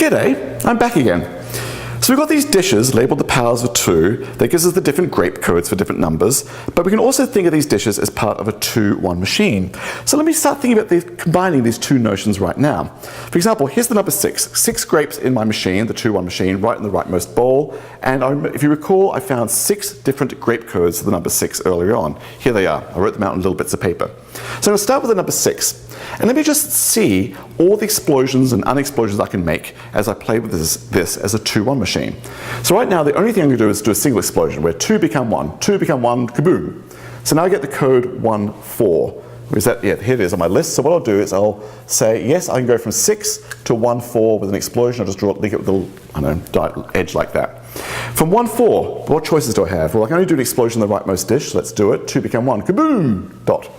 G'day, I'm back again. So we've got these dishes labelled the powers of 2 that gives us the different grape codes for different numbers, but we can also think of these dishes as part of a 2-1 machine. So let me start thinking about combining these two notions right now. For example, here's the number 6. 6 grapes in my machine, the 2-1 machine, right in the rightmost bowl, and if you recall, I found 6 different grape codes for the number 6 earlier on. Here they are. I wrote them out in little bits of paper. So I'm going to start with the number 6. And let me just see all the explosions and unexplosions I can make as I play with this as a 2-1 machine. So right now the only thing I'm going to do is do a single explosion where 2 become 1, 2 become 1, kaboom. So now I get the code 1, 4. Is that, yeah, here it is on my list. So what I'll do is I'll say, yes, I can go from 6 to 1, 4 with an explosion. I'll just draw it with a little, I don't know, edge like that. From 1, 4, what choices do I have? Well, I can only do an explosion in the rightmost dish, so let's do it. 2 become 1, kaboom, dot.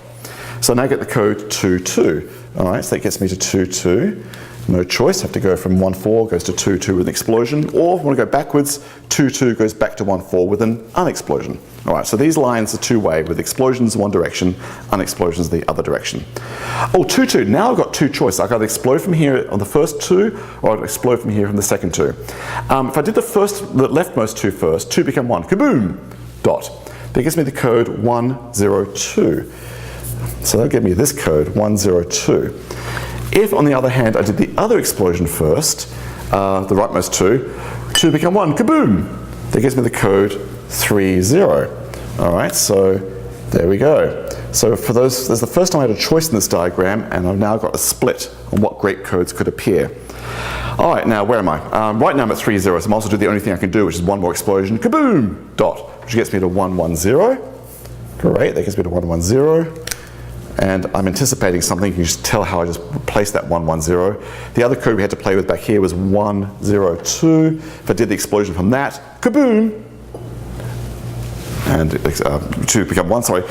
So now I get the code 2, 2. All right, so that gets me to 2, 2. No choice, I have to go from 1, 4 goes to 2, 2 with an explosion, or if I want to go backwards, 2, 2 goes back to 1, 4 with an unexplosion. All right, so these lines are two-way with explosions in one direction, unexplosions the other direction. Oh, 2, 2, now I've got two choices. I can either explode from here on the first 2, or I'll explode from here from the second 2. If I did the leftmost 2 first, 2 become 1, kaboom, dot. That gives me the code 1, 0, 2. So that'll give me this code, 102. If, on the other hand, I did the other explosion first, the rightmost 2 become 1, kaboom! That gives me the code 30. All right, so there we go. So for those, that's the first time I had a choice in this diagram, and I've now got a split on what grape codes could appear. All right, now where am I? Right now I'm at 30, so I'm also doing the only thing I can do, which is one more explosion, kaboom! Dot, which gets me to 110. Great, that gets me to 110. And I'm anticipating something. You can just tell how I just replaced that 110. The other code we had to play with back here was 102. If I did the explosion from that, kaboom! And 2 become 1, sorry.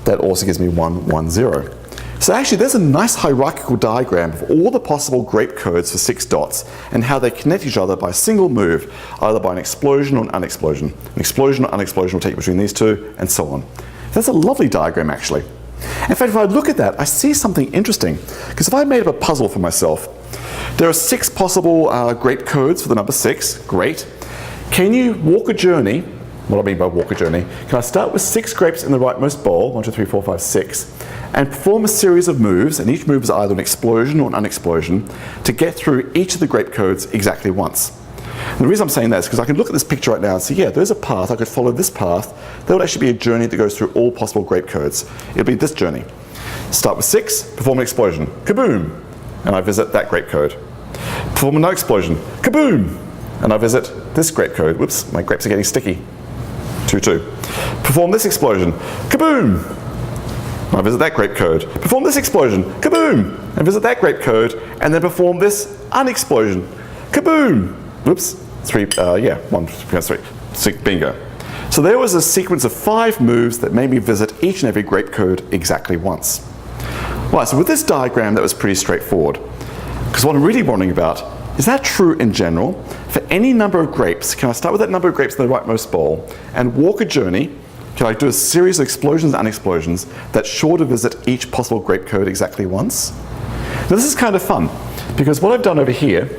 That also gives me 110. So actually there's a nice hierarchical diagram of all the possible grape codes for 6 dots and how they connect each other by a single move, either by an explosion or an unexplosion. An explosion or unexplosion will take you between these two, and so on. That's a lovely diagram actually. In fact, if I look at that, I see something interesting. Because if I made up a puzzle for myself, there are 6 possible grape codes for the number 6. Great. Can you walk a journey? What do I mean by walk a journey? Can I start with 6 grapes in the rightmost bowl, 1, 2, 3, 4, 5, 6, and perform a series of moves, and each move is either an explosion or an unexplosion, to get through each of the grape codes exactly once? And the reason I'm saying that is because I can look at this picture right now and see, yeah, there's a path, I could follow this path. There would actually be a journey that goes through all possible grape codes. It'll be this journey. Start with 6, perform an explosion, kaboom, and I visit that grape code. Perform another explosion, kaboom, and I visit this grape code. Whoops, my grapes are getting sticky. 2, 2. Perform this explosion, kaboom, and I visit that grape code. Perform this explosion, kaboom, and visit that grape code, and then perform this unexplosion, kaboom. Whoops, 3, 1, 3, 6, bingo. So there was a sequence of 5 moves that made me visit each and every grape code exactly once. Right, so with this diagram that was pretty straightforward. Because what I'm really wondering about, is that true in general? For any number of grapes, can I start with that number of grapes in the rightmost bowl and walk a journey? Can I do a series of explosions and unexplosions that's sure to visit each possible grape code exactly once? Now this is kind of fun, because what I've done over here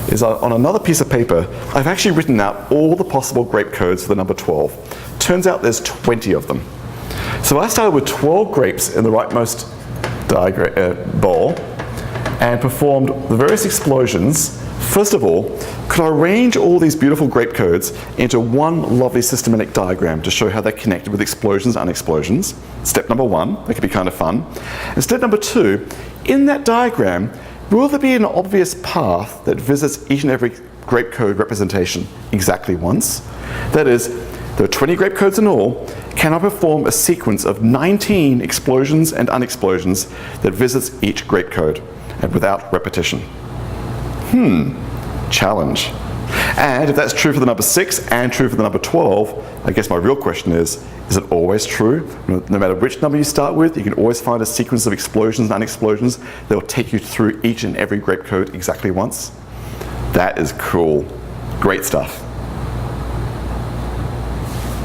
is on another piece of paper, I've actually written out all the possible grape codes for the number 12. Turns out there's 20 of them. So I started with 12 grapes in the rightmost bowl and performed the various explosions. First of all, could I arrange all these beautiful grape codes into one lovely systematic diagram to show how they're connected with explosions and unexplosions? Step number 1, that could be kind of fun. And step number 2, in that diagram, will there be an obvious path that visits each and every grape code representation exactly once? That is, there are 20 grape codes in all. Can I perform a sequence of 19 explosions and unexplosions that visits each grape code and without repetition? Challenge. And if that's true for the number 6 and true for the number 12, I guess my real question is it always true? No matter which number you start with, you can always find a sequence of explosions and unexplosions that will take you through each and every grape code exactly once? That is cool. Great stuff.